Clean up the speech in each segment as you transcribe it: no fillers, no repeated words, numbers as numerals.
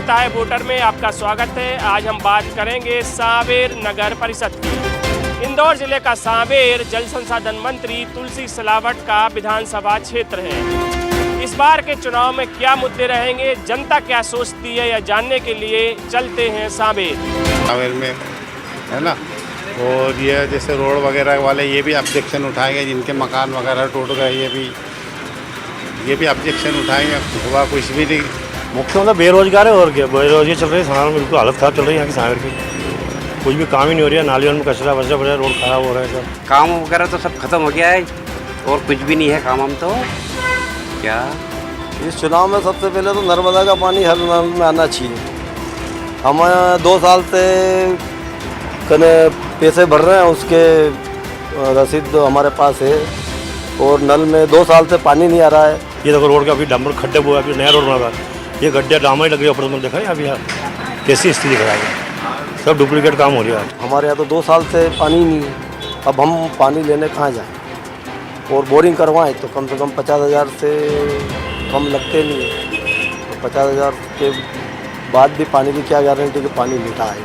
करता है वोटर में आपका स्वागत है। आज हम बात करेंगे सांवेर नगर परिषद की। इंदौर जिले का सांवेर जल संसाधन मंत्री तुलसी सिलावट का विधानसभा क्षेत्र है। इस बार के चुनाव में क्या मुद्दे रहेंगे, जनता क्या सोचती है, यह जानने के लिए चलते हैं सांवेर में, है ना। और ये जैसे रोड वगैरह वाले ये भी ऑब्जेक्शन उठाएंगे, जिनके मकान वगैरह टूट गए ये भी ऑब्जेक्शन उठाएंगे। हुआ कुछ भी नहीं। मुख्य मतलब बेरोजगार है और क्या, बेरोजगारी चल रही है। सांवेर में बिल्कुल हालत खराब चल रही है यहाँ की सांवेर की। कुछ भी काम ही नहीं हो रहा है, नालियों में कचरा वचरा पड़ रहा है, रोड खराब हो रहा है सब। काम वगैरह तो सब खत्म हो गया है और कुछ भी नहीं है काम। हम तो क्या इस चुनाव में सबसे पहले तो नर्मदा का पानी हर नल में आना चाहिए। हम 2 साल से कने पैसे भर रहे हैं, उसके रसीद हमारे पास है और नल में 2 साल से पानी नहीं आ रहा है। ये देखो रोड का अभी डामर खड्डे हुआ, अभी नया रोड बना रहा है, ये गड्ढे डामर ही लग रही है। ऊपर देखा है अभी यहाँ कैसी स्थिति खराब है, सब डुप्लीकेट काम हो रहा है। हमारे यहाँ तो 2 साल से पानी नहीं है। अब हम पानी लेने कहाँ जाएँ? और बोरिंग करवाएं तो कम से कम 50,000 से कम लगते नहीं है। तो 50,000 के बाद भी पानी की क्या गारंटी कि पानी मीठा है।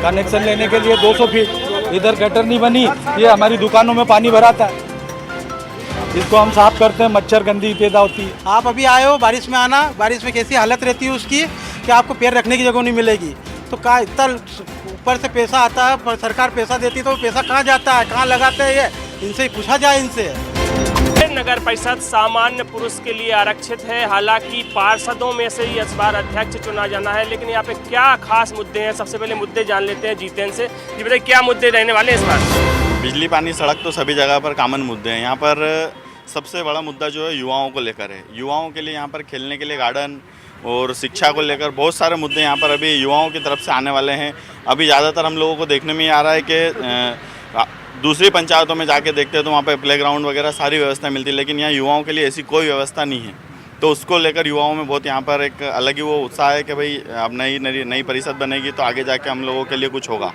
कनेक्शन लेने के लिए 200 फीट इधर गटर नहीं बनी, ये हमारी दुकानों में पानी भराता है, जिसको हम साफ करते हैं, मच्छर गंदगी पैदा होती है। आप अभी आए हो, बारिश में आना, बारिश में कैसी हालत रहती है उसकी कि आपको पैर रखने की जगह नहीं मिलेगी। तो कहाँ इतना ऊपर से पैसा आता है, सरकार पैसा देती है, तो पैसा कहाँ जाता है, कहाँ लगाते हैं, ये इनसे ही पूछा जाए इनसे। नगर परिषद सामान्य पुरुष के लिए आरक्षित है। हालांकि पार्षदों में से ही इस बार अध्यक्ष चुना जाना है। लेकिन यहाँ पे क्या खास मुद्दे हैं, सबसे पहले मुद्दे जान लेते हैं जीतेन से। जी बताइए क्या मुद्दे रहने वाले हैं इस बार? बिजली, पानी, सड़क तो सभी जगह पर कॉमन मुद्दे हैं। यहाँ पर सबसे बड़ा मुद्दा जो है युवाओं को लेकर है। युवाओं के लिए यहाँ पर खेलने के लिए गार्डन और शिक्षा को लेकर बहुत सारे मुद्दे यहाँ पर अभी युवाओं की तरफ से आने वाले हैं। अभी ज़्यादातर हम लोगों को देखने में आ रहा है कि दूसरी पंचायतों में जाके देखते हैं तो वहाँ पे प्लेग्राउंड वगैरह सारी व्यवस्था मिलती है, लेकिन यहाँ युवाओं के लिए ऐसी कोई व्यवस्था नहीं है। तो उसको लेकर युवाओं में बहुत यहाँ पर एक अलग ही वो उत्साह है कि भाई अब नई परिषद बनेगी तो आगे जाके हम लोगों के लिए कुछ होगा।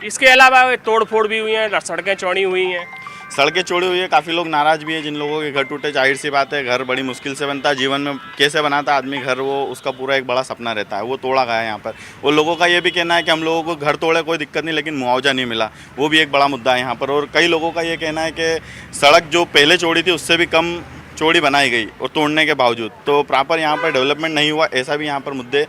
इसके अलावा तोड़ फोड़ भी हुई हैं, सड़कें चौड़ी हुई हैं। सड़कें चौड़ी हुई है, काफ़ी लोग नाराज़ भी हैं। जिन लोगों के घर टूटे, जाहिर सी बात है, घर बड़ी मुश्किल से बनता है। जीवन में कैसे बनाता आदमी घर, वो उसका पूरा एक बड़ा सपना रहता है, वो तोड़ा गया है यहाँ पर। वो लोगों का ये भी कहना है कि हम लोगों को घर तोड़े कोई दिक्कत नहीं, लेकिन मुआवजा नहीं मिला, वो भी एक बड़ा मुद्दा है यहाँ पर। और कई लोगों का ये कहना है कि सड़क जो पहले चौड़ी थी उससे भी कम चौड़ी बनाई गई और तोड़ने के बावजूद, तो प्रॉपर यहाँ पर डेवलपमेंट नहीं हुआ। ऐसा भी यहाँ पर मुद्दे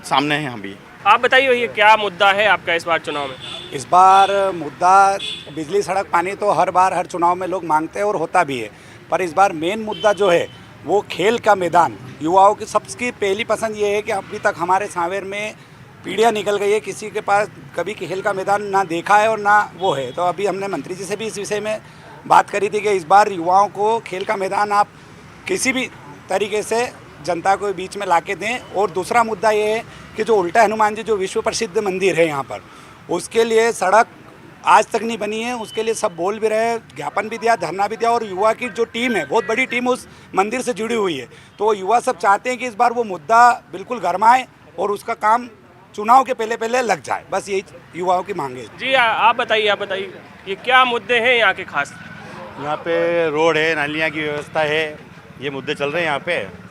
सामने हैं अभी। आप बताइए ये क्या मुद्दा है आपका इस बार चुनाव में? इस बार मुद्दा बिजली, सड़क, पानी तो हर बार हर चुनाव में लोग मांगते हैं और होता भी है, पर इस बार मेन मुद्दा जो है वो खेल का मैदान। युवाओं की सबकी पहली पसंद ये है कि अभी तक हमारे सांवेर में पीढ़ियाँ निकल गई है, किसी के पास कभी खेल का मैदान ना देखा है और ना वो है। तो अभी हमने मंत्री जी से भी इस विषय में बात करी थी कि इस बार युवाओं को खेल का मैदान आप किसी भी तरीके से जनता को बीच में लाके दें। और दूसरा मुद्दा ये है कि जो उल्टा हनुमान जी जो विश्व प्रसिद्ध मंदिर है यहाँ पर, उसके लिए सड़क आज तक नहीं बनी है। उसके लिए सब बोल भी रहे हैं, ज्ञापन भी दिया, धरना भी दिया। और युवा की जो टीम है, बहुत बड़ी टीम उस मंदिर से जुड़ी हुई है, तो युवा सब चाहते हैं कि इस बार वो मुद्दा बिल्कुल गरमाए और उसका काम चुनाव के पहले लग जाए। बस यही युवाओं की मांग है। जी आप बताइए ये क्या मुद्दे हैं यहाँ के खास? यहाँ पे रोड है, नालियाँ की व्यवस्था है, ये मुद्दे चल रहे हैं यहाँ पे।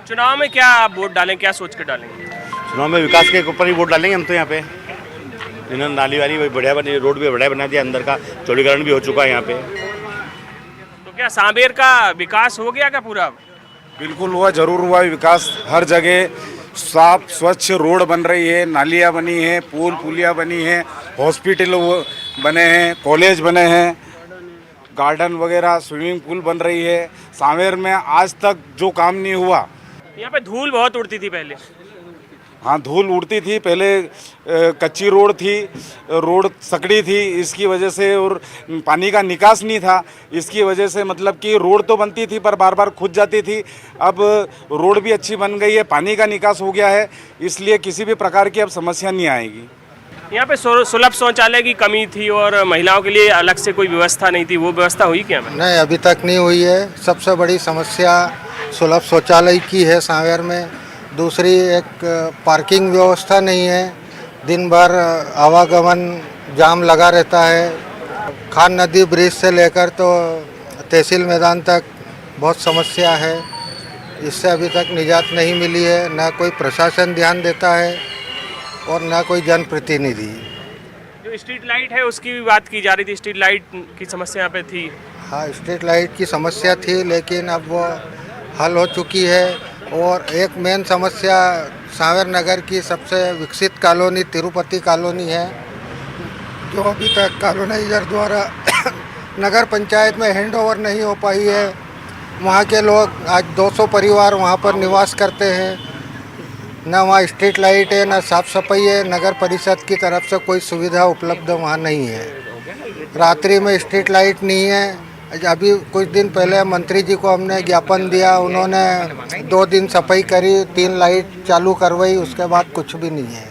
चुनाव में क्या आप वोट डालें, क्या सोच कर डालेंगे? चुनाव में विकास के ऊपर ही वोट डालेंगे हम तो। यहाँ पे इन्होंने नाली वाली बढ़िया बनी, रोड भी बढ़िया बना दिया, अंदर का चौड़ीकरण भी हो चुका है यहाँ पे। तो क्या सांवेर का विकास हो गया क्या पूरा? बिल्कुल हुआ, जरूर हुआ विकास। हर जगह साफ स्वच्छ रोड बन रही है, नालियाँ बनी हैं, पुलिया बनी हैं, हॉस्पिटल बने हैं, कॉलेज बने हैं, गार्डन वगैरह, स्विमिंग पूल बन रही है। सांवेर में आज तक जो काम नहीं हुआ। यहाँ पे धूल बहुत उड़ती थी पहले। हाँ, धूल उड़ती थी पहले, कच्ची रोड थी, रोड सकड़ी थी, इसकी वजह से, और पानी का निकास नहीं था, इसकी वजह से मतलब कि रोड तो बनती थी पर बार बार खुद जाती थी। अब रोड भी अच्छी बन गई है, पानी का निकास हो गया है, इसलिए किसी भी प्रकार की अब समस्या नहीं आएगी। यहाँ पे सुलभ शौचालय की कमी थी और महिलाओं के लिए अलग से कोई व्यवस्था नहीं थी, वो व्यवस्था हुई क्या? नहीं, अभी तक नहीं हुई है। सबसे बड़ी समस्या सुलभ शौचालय की है सांवेर में। दूसरी एक पार्किंग व्यवस्था नहीं है, दिन भर आवागमन जाम लगा रहता है। खान नदी ब्रिज से लेकर तो तहसील मैदान तक बहुत समस्या है। इससे अभी तक निजात नहीं मिली है। ना कोई प्रशासन ध्यान देता है और ना कोई जनप्रतिनिधि। जो स्ट्रीट लाइट है उसकी भी बात की जा रही थी, स्ट्रीट लाइट की समस्या यहाँ पे थी। हाँ, स्ट्रीट लाइट की समस्या थी, लेकिन अब वो हल हो चुकी है। और एक मेन समस्या सांवेर नगर की सबसे विकसित कॉलोनी तिरुपति कॉलोनी है, जो अभी तक कॉलोनाइजर द्वारा नगर पंचायत में हैंड ओवर नहीं हो पाई है। वहाँ के लोग आज 200 परिवार वहाँ पर निवास करते हैं। न वहाँ स्ट्रीट लाइट है, न साफ़ सफाई है। नगर परिषद की तरफ से कोई सुविधा उपलब्ध वहाँ नहीं है। रात्रि में स्ट्रीट लाइट नहीं है। अभी कुछ दिन पहले मंत्री जी को हमने ज्ञापन दिया, उन्होंने 2 दिन सफाई करी, 3 लाइट चालू करवाई, उसके बाद कुछ भी नहीं है।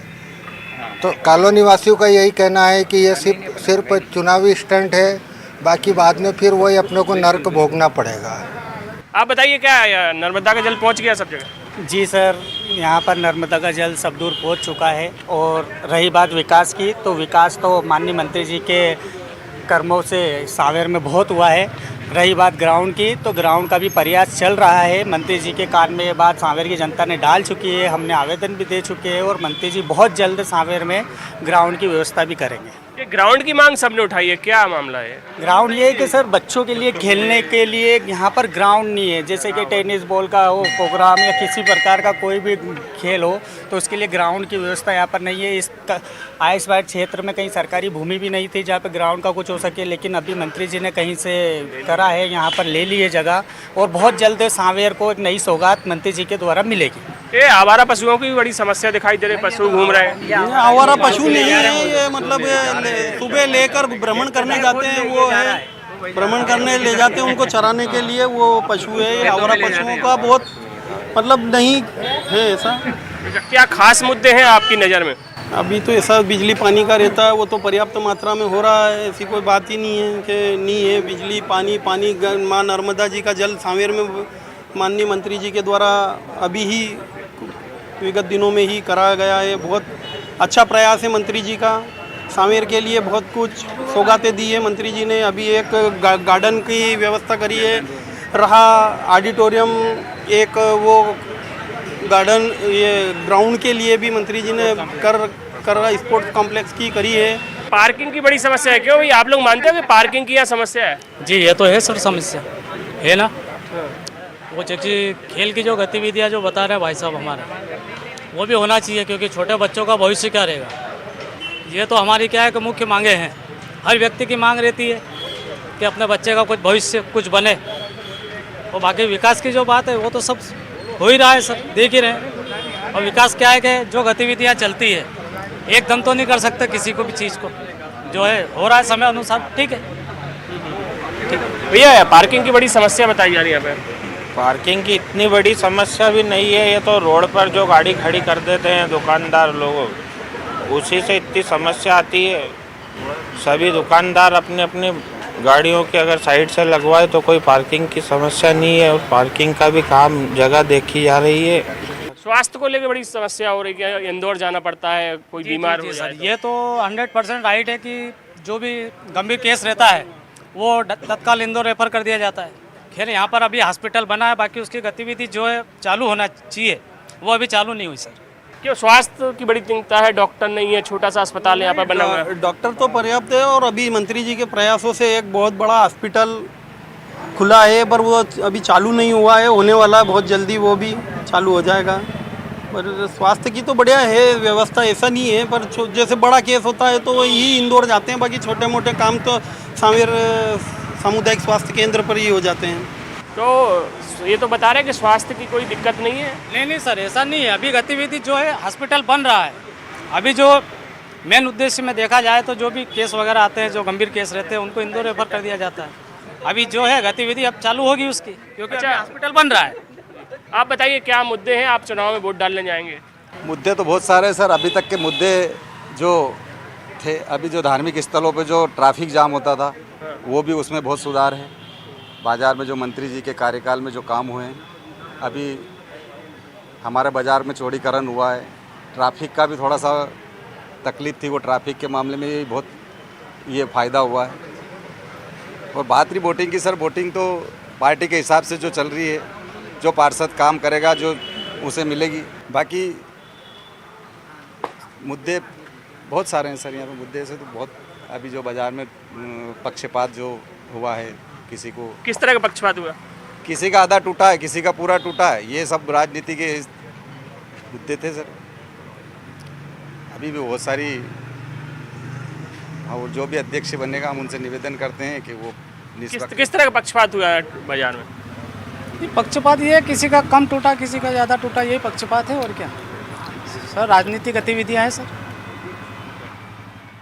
तो कॉलोनी वासियों का यही कहना है कि ये सिर्फ चुनावी स्टंट है, बाकी बाद में फिर वही अपने को नर्क भोगना पड़ेगा। आप बताइए, क्या नर्मदा का जल पहुँच गया सब जगह? जी सर, यहाँ पर नर्मदा का जल सब दूर पहुँच चुका है। और रही बात विकास की, तो विकास तो माननीय मंत्री जी के कर्मों से सांवेर में बहुत हुआ है। रही बात ग्राउंड की, तो ग्राउंड का भी प्रयास चल रहा है। मंत्री जी के कान में ये बात सांवेर की जनता ने डाल चुकी है, हमने आवेदन भी दे चुके हैं और मंत्री जी बहुत जल्द सांवेर में ग्राउंड की व्यवस्था भी करेंगे। ये ग्राउंड की मांग सबने उठाई है, क्या मामला है? ग्राउंड ये है कि सर बच्चों के लिए खेलने के लिए यहाँ पर ग्राउंड नहीं है। जैसे कि टेनिस बॉल का हो प्रोग्राम या किसी प्रकार का कोई भी खेल हो, तो उसके लिए ग्राउंड की व्यवस्था यहाँ पर नहीं है। इस आइस वाइट क्षेत्र में कहीं सरकारी भूमि भी नहीं थी जहाँ पे ग्राउंड का कुछ हो सके, लेकिन अभी मंत्री जी ने कहीं से करा है, यहाँ पर ले ली है जगह। और बहुत जल्द सांवेर को एक नई सौगात मंत्री जी के द्वारा मिलेगी। ये आवारा पशुओं की भी बड़ी समस्या दिखाई दे रही है, पशु घूम रहे हैं। आवारा पशु नहीं है ये, मतलब सुबह लेकर भ्रमण करने जाते हैं, वो है भ्रमण करने ले जाते हैं उनको चराने के लिए, वो पशु है। आवारा पशुओं का बहुत मतलब नहीं है ऐसा। क्या खास मुद्दे हैं आपकी नज़र में? अभी तो ऐसा बिजली पानी का रहता है, वो तो पर्याप्त मात्रा में हो रहा है, ऐसी कोई बात ही नहीं है कि नहीं है। बिजली पानी माँ नर्मदा जी का जल सांवेर में माननीय मंत्री जी के द्वारा अभी ही विगत दिनों में ही कराया गया है। बहुत अच्छा प्रयास है मंत्री जी का, सांवेर के लिए बहुत कुछ सौगातें दी है मंत्री जी ने। अभी एक गार्डन की व्यवस्था करी है, रहा ऑडिटोरियम, एक वो गार्डन, ये ग्राउंड के लिए भी मंत्री जी ने कर स्पोर्ट्स कॉम्प्लेक्स की करी है। पार्किंग की बड़ी समस्या है, क्यों भाई आप लोग मानते हो कि पार्किंग की यहाँ समस्या है? जी ये तो है सर, समस्या है ना। वो खेल की जो गतिविधियाँ जो बता रहे हैं भाई साहब हमारे, वो भी होना चाहिए, क्योंकि छोटे बच्चों का भविष्य क्या रहेगा। ये तो हमारी क्या है कि मुख्य मांगे हैं, हर व्यक्ति की मांग रहती है कि अपने बच्चे का कुछ भविष्य कुछ बने। और बाकी विकास की जो बात है वो तो सब हो ही रहा है, सब देख ही रहे हैं। और विकास क्या है कि जो गतिविधियाँ चलती है एकदम तो नहीं कर सकते किसी को भी चीज़ को, जो है हो रहा है समय अनुसार, ठीक है। भैया पार्किंग की बड़ी समस्या बताई जा रही है यहाँ पे। पार्किंग की इतनी बड़ी समस्या भी नहीं है, ये तो रोड पर जो गाड़ी खड़ी कर देते हैं दुकानदार लोग, उसी से इतनी समस्या आती है। सभी दुकानदार अपने अपने गाड़ियों के अगर साइड से लगवाए तो कोई पार्किंग की समस्या नहीं है, और पार्किंग का भी काम जगह देखी जा रही है। स्वास्थ्य को लेकर बड़ी समस्या हो रही है, इंदौर जाना पड़ता है कोई बीमार हो जाए तो। ये तो 100% राइट है कि जो भी गंभीर केस रहता है वो तत्काल इंदौर रेफर कर दिया जाता है। खैर यहाँ पर अभी हॉस्पिटल बना है, बाकी उसकी गतिविधि जो है चालू होना चाहिए, वो अभी चालू नहीं हुई सर। क्यों? स्वास्थ्य की बड़ी चिंता है, डॉक्टर नहीं है, छोटा सा अस्पताल यहाँ पर बना हुआ है। डॉक्टर तो पर्याप्त है, और अभी मंत्री जी के प्रयासों से एक बहुत बड़ा हॉस्पिटल खुला है, पर वो अभी चालू नहीं हुआ है, होने वाला है बहुत जल्दी, वो भी चालू हो जाएगा। पर स्वास्थ्य की तो बढ़िया है व्यवस्था, ऐसा नहीं है। पर जैसे बड़ा केस होता है तो वही इंदौर जाते हैं, बाकी छोटे मोटे काम तो सांवेर सामुदायिक स्वास्थ्य केंद्र पर ही हो जाते हैं। तो ये तो बता रहे हैं कि स्वास्थ्य की कोई दिक्कत नहीं है। नहीं सर, ऐसा नहीं है। अभी गतिविधि जो है हॉस्पिटल बन रहा है। अभी जो मेन उद्देश्य में देखा जाए तो जो भी केस वगैरह आते हैं, जो गंभीर केस रहते हैं, उनको इंदौर रेफर कर दिया जाता है। अभी जो है गतिविधि अब चालू होगी उसकी, क्योंकि अच्छा हॉस्पिटल बन रहा है। आप बताइए क्या मुद्दे हैं, आप चुनाव में वोट डालने जाएंगे? मुद्दे तो बहुत सारे हैं सर। अभी तक के मुद्दे जो थे, अभी जो धार्मिक स्थलों पे जो ट्रैफिक जाम होता था, वो भी उसमें बहुत सुधार है। बाज़ार में जो मंत्री जी के कार्यकाल में जो काम हुए हैं, अभी हमारे बाज़ार में चौड़ीकरण हुआ है। ट्रैफिक का भी थोड़ा सा तकलीफ थी, वो ट्रैफिक के मामले में भी बहुत ये फ़ायदा हुआ है। और बात रही वोटिंग की सर, वोटिंग तो पार्टी के हिसाब से जो चल रही है, जो पार्षद काम करेगा जो उसे मिलेगी। बाकी मुद्दे बहुत सारे हैं सर, यहाँ पे मुद्दे से तो बहुत, अभी जो बाज़ार में पक्षपात जो हुआ है, किसी को किस तरह का पक्षपात हुआ? किसी का आधा टूटा है, किसी का पूरा टूटा है, ये सब राजनीति के मुद्दे थे सर। अभी भी बहुत सारी, और जो भी अध्यक्ष बनेगा हम उनसे निवेदन करते हैं कि वो किस तरह का पक्षपात हुआ है बाजार में? पक्षपात ये है, किसी का कम टूटा, किसी का ज़्यादा टूटा, यही पक्षपात है और क्या सर। राजनीतिक गतिविधियाँ हैं सर।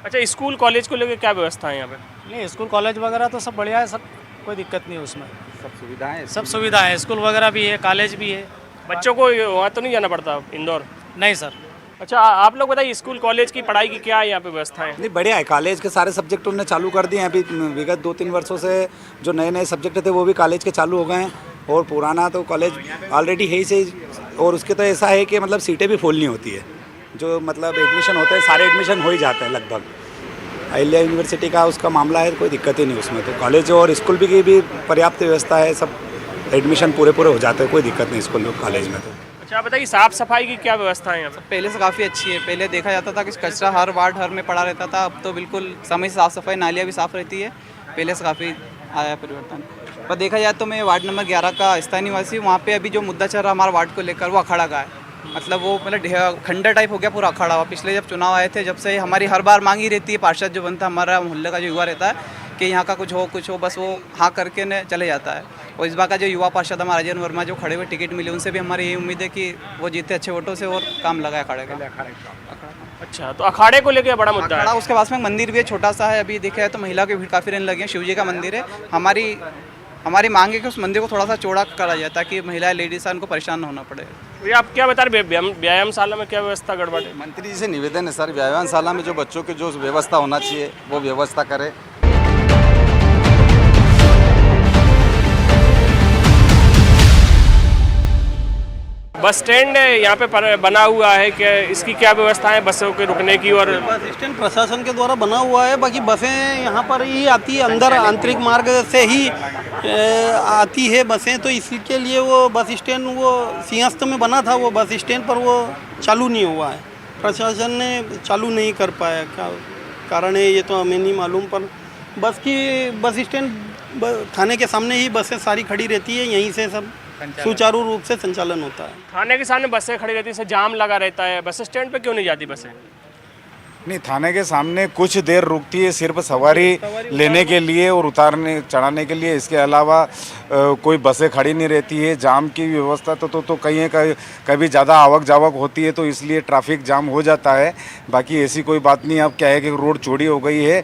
अच्छा, स्कूल कॉलेज को लेकर क्या व्यवस्था है यहाँ पे? नहीं, स्कूल कॉलेज वगैरह तो सब बढ़िया है सर, कोई दिक्कत नहीं है उसमें। सब सुविधाएं हैं, सब सुविधा है, स्कूल वगैरह भी है, कॉलेज भी है। बच्चों को वहाँ तो नहीं जाना पड़ता इंदौर? नहीं सर। अच्छा, आप लोग बताइए स्कूल कॉलेज की पढ़ाई की क्या है यहाँ पे व्यवस्था है? नहीं, बढ़िया है। कॉलेज के सारे सब्जेक्ट उन्होंने चालू कर दिए हैं। अभी विगत 2-3 वर्षों से जो नए नए सब्जेक्ट थे वो भी कॉलेज के चालू हो गए हैं, और पुराना तो कॉलेज ऑलरेडी है ही से। और उसके तो ऐसा है कि मतलब सीटें भी फुल नहीं होती है, जो मतलब एडमिशन होते हैं सारे एडमिशन हो ही जाते हैं लगभग। अहिल्या यूनिवर्सिटी का उसका मामला है, कोई दिक्कत ही नहीं उसमें। तो कॉलेज और स्कूल की भी पर्याप्त व्यवस्था है, सब एडमिशन पूरे हो जाते हैं, कोई दिक्कत नहीं स्कूल और कॉलेज में। तो अच्छा, आप बताइए साफ सफाई की क्या व्यवस्था है यहाँ पे? पहले से काफ़ी अच्छी है। पहले देखा जाता था कि कचरा हर वार्ड हर में पड़ा रहता था, अब तो बिल्कुल समय से साफ़ सफाई, नालियाँ भी साफ़ रहती है। पहले से काफ़ी आया परिवर्तन। पर देखा जाए तो मैं वार्ड नंबर 11 का स्थानीय निवासी, वहाँ पे अभी जो मुद्दा चल रहा हमारे वार्ड को लेकर, वो अखाड़ा का है। मतलब वो मतलब खंडर टाइप हो गया पूरा अखाड़ा हुआ। पिछले जब चुनाव आए थे, जब से हमारी हर बार मांग ही रहती है, पार्षद जो बनता है हमारा मोहल्ले का जो युवा रहता है कि यहाँ का कुछ हो, बस वो हाँ करके ने चले जाता है। और इस बार का जो युवा पार्षद हमारा राजेंद्र वर्मा जो खड़े हुए टिकट मिले, उनसे भी हमारी यही उम्मीद है कि वो जीते अच्छे वोटों से और काम लगाए अखाड़े का। अच्छा, तो अखाड़े को लेकर बड़ा मुद्दा है। उसके पास में मंदिर भी है, छोटा सा है। अभी देखा है तो महिला की भीड़ काफ़ी रहने लगी है। शिव जी का मंदिर है। हमारी मांग है कि उस मंदिर को थोड़ा सा चौड़ा करा जाए ताकि महिला लेडीज उनको परेशान न होना पड़े। ये आप क्या बता रहे, व्यायामशाला में क्या व्यवस्था गड़बड़ है? मंत्री जी से निवेदन है सर, व्यायामशाला में जो बच्चों की जो व्यवस्था होना चाहिए वो व्यवस्था करें। बस स्टैंड यहाँ पे बना हुआ है, कि इसकी क्या व्यवस्था है बसों के रुकने की? और बस स्टैंड प्रशासन के द्वारा बना हुआ है, बाकी बसें यहाँ पर ही आती है, अंदर आंतरिक मार्ग से ही आती है बसें। तो इसके लिए वो बस स्टैंड वो सिंहस्थ में बना था, वो बस स्टैंड पर वो चालू नहीं हुआ है, प्रशासन ने चालू नहीं कर पाया। क्या कारण है ये तो हमें नहीं मालूम, पर बस स्टैंड थाने के सामने ही बसें सारी खड़ी रहती है, यहीं से सब सुचारू रूप से संचालन होता है। थाने के सामने बसें खड़ी रहती है, जाम लगा रहता है, बस स्टैंड पे क्यों नहीं जाती बसें? नहीं, थाने के सामने कुछ देर रुकती है सिर्फ सवारी लेने के लिए और उतारने चढ़ाने के लिए। इसके अलावा कोई बसें खड़ी नहीं रहती है। जाम की व्यवस्था तो कहीं कभी ज़्यादा आवक जावक होती है तो इसलिए ट्रैफिक जाम हो जाता है। बाकी ऐसी कोई बात नहीं। अब क्या है कि रोड चौड़ी हो गई है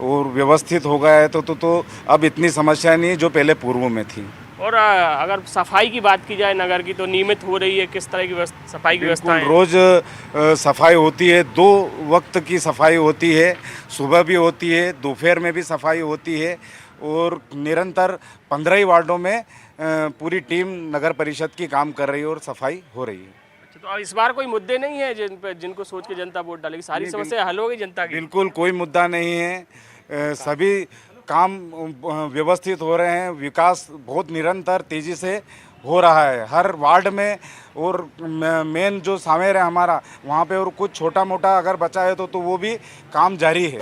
और व्यवस्थित हो गया है तो अब इतनी समस्या नहीं है जो पहले पूर्व में थी। और अगर सफाई की बात की जाए नगर की, तो नियमित हो रही है? किस तरह की सफाई की व्यवस्था है? रोज़ सफाई होती है, 2 वक्त की सफाई होती है, सुबह भी होती है, दोपहर में भी सफाई होती है। और निरंतर 15 ही वार्डों में पूरी टीम नगर परिषद की काम कर रही है और सफाई हो रही है। अच्छा, तो अब इस बार कोई मुद्दे नहीं है जिनको सोच के जनता वोट डालेगी? सारी समस्या हल होगी जनता की? बिल्कुल कोई मुद्दा नहीं है। सभी काम व्यवस्थित हो रहे हैं। विकास बहुत निरंतर तेज़ी से हो रहा है हर वार्ड में। और मेन जो सामेर है हमारा, वहाँ पे और कुछ छोटा मोटा अगर बचा है तो वो भी काम जारी है।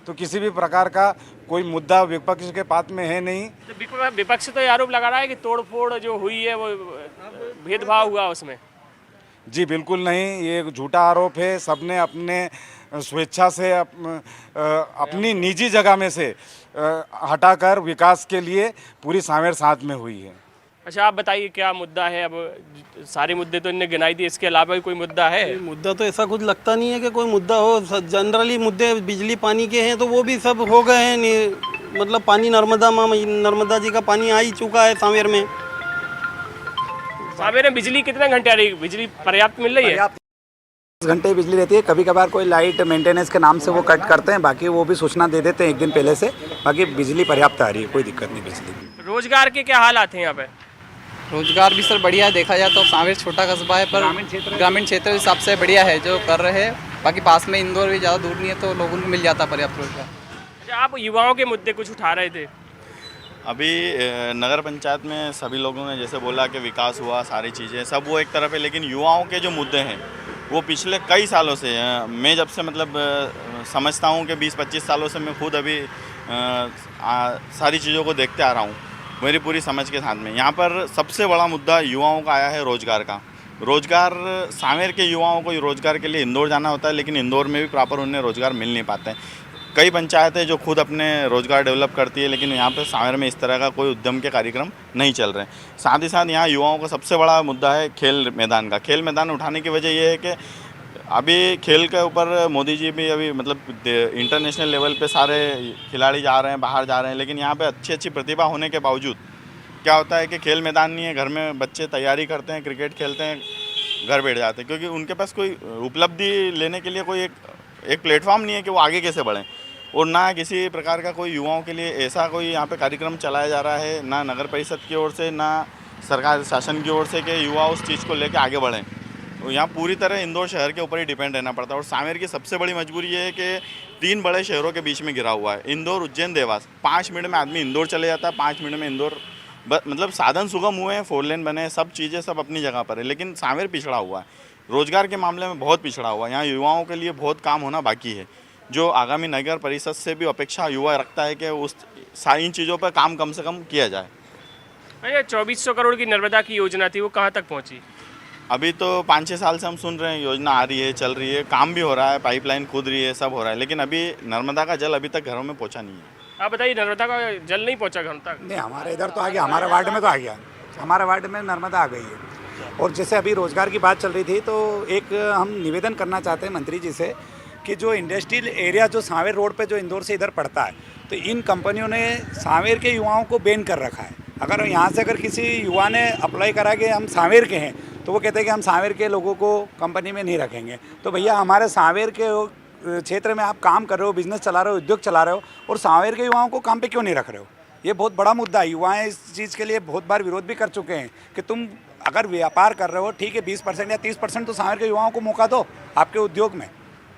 तो किसी भी प्रकार का कोई मुद्दा विपक्ष के पास में है नहीं। तो विपक्ष तो ये आरोप लगा रहा है कि तोड़फोड़ जो हुई है वो भेदभाव हुआ उसमें। जी बिल्कुल नहीं, ये झूठा आरोप है। सबने अपने स्वेच्छा से अपनी निजी जगह में से हटाकर विकास के लिए पूरी सामेर साथ में हुई है। अच्छा, आप बताइए क्या मुद्दा है? अब सारे मुद्दे तो इनने गिनाई दिए, इसके अलावा भी कोई मुद्दा है? मुद्दा तो ऐसा कुछ लगता नहीं है कि कोई मुद्दा हो। जनरली मुद्दे बिजली पानी के हैं तो वो भी सब हो गए हैं। मतलब पानी नर्मदा जी का पानी आ ही चुका है सामेर में। सामेर में बिजली कितने घंटे आ रही है? बिजली पर्याप्त मिल रही है? 10 घंटे बिजली रहती है। कभी कभार कोई लाइट मेंटेनेंस के नाम से वो कट करते हैं, बाकी वो भी सूचना दे देते हैं 1 दिन पहले से। बाकी बिजली पर्याप्त आ रही है, कोई दिक्कत नहीं बिजली की। रोजगार के क्या हालात हैं यहाँ पे? रोजगार भी सर बढ़िया है। देखा जाए तो सामेर छोटा कस्बा है, पर ग्रामीण क्षेत्र के हिसाब से बढ़िया है जो कर रहे हैं। बाकी पास में इंदौर भी ज़्यादा दूर नहीं है तो लोगों को मिल जाता पर्याप्त रोजगार। अच्छा, आप युवाओं के मुद्दे कुछ उठा रहे थे? अभी नगर पंचायत में सभी लोगों ने जैसे बोला कि विकास हुआ, सारी चीज़ें सब वो एक तरफ है, लेकिन युवाओं के जो मुद्दे हैं वो पिछले कई सालों से मैं जब से मतलब समझता हूँ कि 20-25 सालों से मैं खुद अभी सारी चीज़ों को देखते आ रहा हूँ मेरी पूरी समझ के साथ में। यहाँ पर सबसे बड़ा मुद्दा युवाओं का आया है रोज़गार का। रोज़गार, सांवेर के युवाओं को रोज़गार के लिए इंदौर जाना होता है, लेकिन इंदौर में भी प्रॉपर उन्हें रोज़गार मिल नहीं पाते हैं। कई पंचायतें जो खुद अपने रोज़गार डेवलप करती है, लेकिन यहाँ पे सांवेर में इस तरह का कोई उद्यम के कार्यक्रम नहीं चल रहे हैं। साथ ही साथ यहाँ युवाओं का सबसे बड़ा मुद्दा है खेल मैदान का। खेल मैदान उठाने की वजह यह है कि अभी खेल के ऊपर मोदी जी भी अभी मतलब इंटरनेशनल लेवल पे सारे खिलाड़ी जा रहे हैं, बाहर जा रहे हैं, लेकिन यहाँ पे अच्छी प्रतिभा होने के बावजूद क्या होता है कि खेल मैदान नहीं है। घर में बच्चे तैयारी करते हैं, क्रिकेट खेलते हैं, घर बैठ जाते हैं, क्योंकि उनके पास कोई उपलब्धि लेने के लिए कोई एक प्लेटफॉर्म नहीं है कि वो आगे कैसे बढ़ें। और ना किसी प्रकार का कोई युवाओं के लिए ऐसा कोई यहाँ पे कार्यक्रम चलाया जा रहा है, ना नगर परिषद की ओर से, ना सरकार शासन की ओर से कि युवा उस चीज़ को लेकर आगे बढ़ें। तो यहाँ पूरी तरह इंदौर शहर के ऊपर ही डिपेंड रहना पड़ता है। और सांवेर की सबसे बड़ी मजबूरी ये है कि 3 बड़े शहरों के बीच में घिरा हुआ है, इंदौर, उज्जैन, देवास। 5 मिनट में आदमी इंदौर चले जाता है, 5 मिनट में इंदौर मतलब साधन सुगम हुए हैं, 4 लेन बने हैं, सब चीज़ें सब अपनी जगह पर है, लेकिन सांवेर पिछड़ा हुआ है। रोज़गार के मामले में बहुत पिछड़ा हुआ है। यहाँ युवाओं के लिए बहुत काम होना बाकी है, जो आगामी नगर परिषद से भी अपेक्षा युवा रखता है कि उस इन चीज़ों पर काम कम से कम किया जाए। भैया 2400 करोड़ की नर्मदा की योजना थी, वो कहाँ तक पहुँची? अभी तो 5-6 साल से हम सुन रहे हैं, योजना आ रही है, चल रही है, काम भी हो रहा है, पाइपलाइन खुद रही है, सब हो रहा है, लेकिन अभी नर्मदा का जल अभी तक घरों में पहुँचा नहीं है। आप बताइए, नर्मदा का जल नहीं पहुँचा घर तक? नहीं, हमारे इधर तो आ गया, हमारे वार्ड में तो आ गया, हमारे वार्ड में नर्मदा आ गई है। और जैसे अभी रोज़गार की बात चल रही थी, तो एक हम निवेदन करना चाहते हैं मंत्री जी से कि जो इंडस्ट्रियल एरिया जो सांवेर रोड पे जो इंदौर से इधर पड़ता है, तो इन कंपनियों ने सांवेर के युवाओं को बैन कर रखा है। अगर यहाँ से अगर किसी युवा ने अप्लाई करा कि हम सांवेर के हैं, तो वो कहते हैं कि हम सांवेर के लोगों को कंपनी में नहीं रखेंगे। तो भैया, हमारे सांवेर के क्षेत्र में आप काम कर रहे हो, बिजनेस चला रहे हो, उद्योग चला रहे हो, और सांवेर के युवाओं को काम पे क्यों नहीं रख रहे हो? ये बहुत बड़ा मुद्दा है। युवाएं इस चीज़ के लिए बहुत बार विरोध भी कर चुके हैं कि तुम अगर व्यापार कर रहे हो, ठीक है, 20% या 30% तो सांवेर के युवाओं को मौका दो आपके उद्योग में।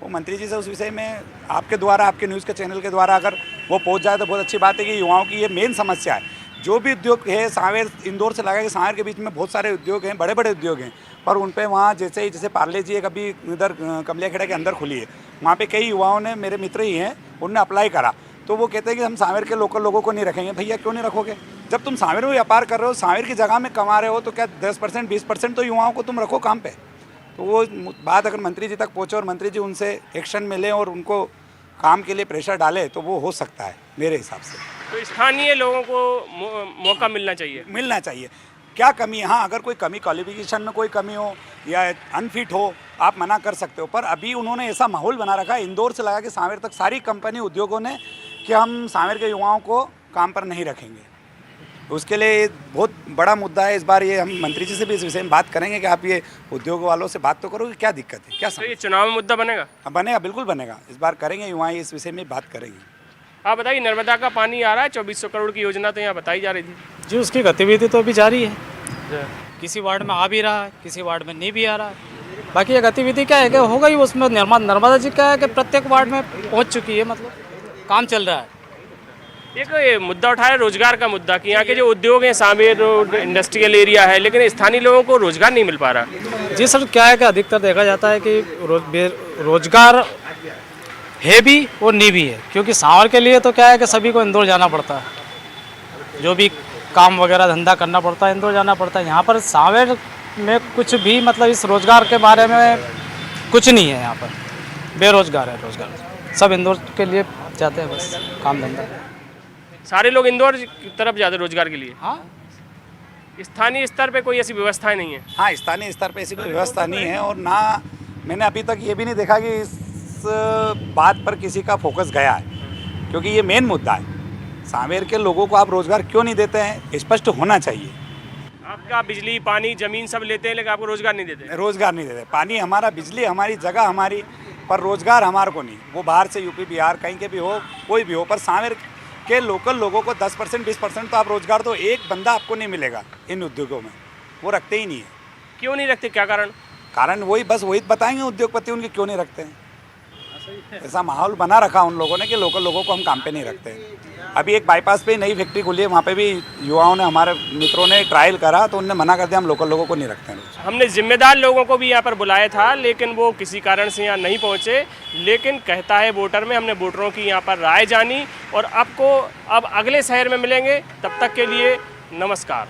वो मंत्री जी से उस विषय में आपके द्वारा, आपके न्यूज़ के चैनल के द्वारा अगर वो पहुंच जाए तो बहुत अच्छी बात है कि युवाओं की ये मेन समस्या है। जो भी उद्योग है सांवेर, इंदौर से लगा कि सांवेर के बीच में बहुत सारे उद्योग हैं, बड़े बड़े उद्योग हैं, पर उन पे वहाँ जैसे पार्ले जी एक अभी इधर कमलिया खेड़ा के अंदर खुली है, वहाँ पे कई युवाओं ने, मेरे मित्र ही हैं, उनने अप्लाई करा, तो वो कहते हैं कि हम सांवेर के लोकल लोगों को नहीं रखेंगे। भैया, क्यों नहीं रखोगे? जब तुम सांवेर में व्यापार कर रहे हो, सांवेर की जगह में कमा रहे हो, तो क्या 10% 20% तो युवाओं को तुम रखो काम पे। तो वो बात अगर मंत्री जी तक पहुँचे और मंत्री जी उनसे एक्शन मिले और उनको काम के लिए प्रेशर डाले, तो वो हो सकता है मेरे हिसाब से। तो स्थानीय लोगों को मौका मिलना चाहिए। क्या कमी है? हाँ, अगर कोई कमी, क्वालिफिकेशन में कोई कमी हो या अनफिट हो, आप मना कर सकते हो, पर अभी उन्होंने ऐसा माहौल बना रखा है इंदौर से लगा कि सांवेर तक सारी कंपनी, उद्योगों ने, कि हम सांवेर के युवाओं को काम पर नहीं रखेंगे। उसके लिए बहुत बड़ा मुद्दा है। इस बार ये हम मंत्री जी से भी इस विषय में बात करेंगे कि आप ये उद्योग वालों से बात तो करो कि क्या दिक्कत है, क्या तो ये चुनाव में मुद्दा बनेगा? बनेगा, बिल्कुल बनेगा। इस बार करेंगे, युवा इस विषय में बात करेंगे। आप बताइए, नर्मदा का पानी आ रहा है, 2400 करोड़ की योजना तो यहाँ बताई जा रही थी जी, उसकी गतिविधि तो अभी जारी है। किसी वार्ड में आ भी रहा है, किसी वार्ड में नहीं भी आ रहा है। बाकी ये गतिविधि क्या है कि होगा ही, उसमें नर्मदा जी क्या है कि प्रत्येक वार्ड में पहुँच चुकी है, मतलब काम चल रहा है। एक मुद्दा उठाया रोजगार का मुद्दा कि यहाँ के जो उद्योग हैं, सांवेर इंडस्ट्रियल एरिया है, लेकिन स्थानीय लोगों को रोजगार नहीं मिल पा रहा। जी सर, क्या है कि अधिकतर देखा जाता है कि रोजगार है भी और नहीं भी है, क्योंकि सांवेर के लिए तो क्या है कि सभी को इंदौर जाना पड़ता है, जो भी काम वगैरह धंधा करना पड़ता है इंदौर जाना पड़ता है। यहाँ पर सांवेर में कुछ भी मतलब इस रोजगार के बारे में कुछ नहीं है। यहाँ पर बेरोजगार है, रोजगार सब इंदौर के लिए जाते हैं, बस काम धंधा। सारे लोग इंदौर की तरफ जाते रोजगार के लिए? हाँ, स्थानीय स्तर पे कोई ऐसी व्यवस्था नहीं है? हाँ, स्थानीय स्तर पे ऐसी कोई व्यवस्था नहीं है, और ना मैंने अभी तक ये भी नहीं देखा कि इस बात पर किसी का फोकस गया है, क्योंकि ये मेन मुद्दा है। सांवेर के लोगों को आप रोजगार क्यों नहीं देते हैं, स्पष्ट होना चाहिए। आपका बिजली, पानी, जमीन सब लेते हैं, लेकिन आपको रोजगार नहीं देते? रोजगार नहीं देते। पानी हमारा, बिजली हमारी, जगह हमारी, पर रोजगार हमारे को नहीं। वो बाहर से यूपी बिहार कहीं के भी हो, कोई भी हो, पर सांवेर के लोकल लोगों को 10% 20% तो आप रोजगार दो। एक बंदा आपको नहीं मिलेगा इन उद्योगों में, वो रखते ही नहीं है। क्यों नहीं रखते, क्या कारण? कारण वही बताएंगे उद्योगपति उनके क्यों नहीं रखते हैं। ऐसा माहौल बना रखा उन लोगों ने कि लोकल लोगों को हम काम पे नहीं रखते हैं। अभी एक बाईपास पे नई फैक्ट्री खुली है, वहाँ पे भी युवाओं ने, हमारे मित्रों ने ट्रायल करा तो उन्होंने मना कर दिया, हम लोकल लोगों को नहीं रखते हैं। हमने जिम्मेदार लोगों को भी यहाँ पर बुलाया था, लेकिन वो किसी कारण से यहाँ नहीं पहुँचे। लेकिन कहता है वोटर में, हमने वोटरों की यहाँ पर राय जानी और अब अगले शहर में मिलेंगे। तब तक के लिए नमस्कार।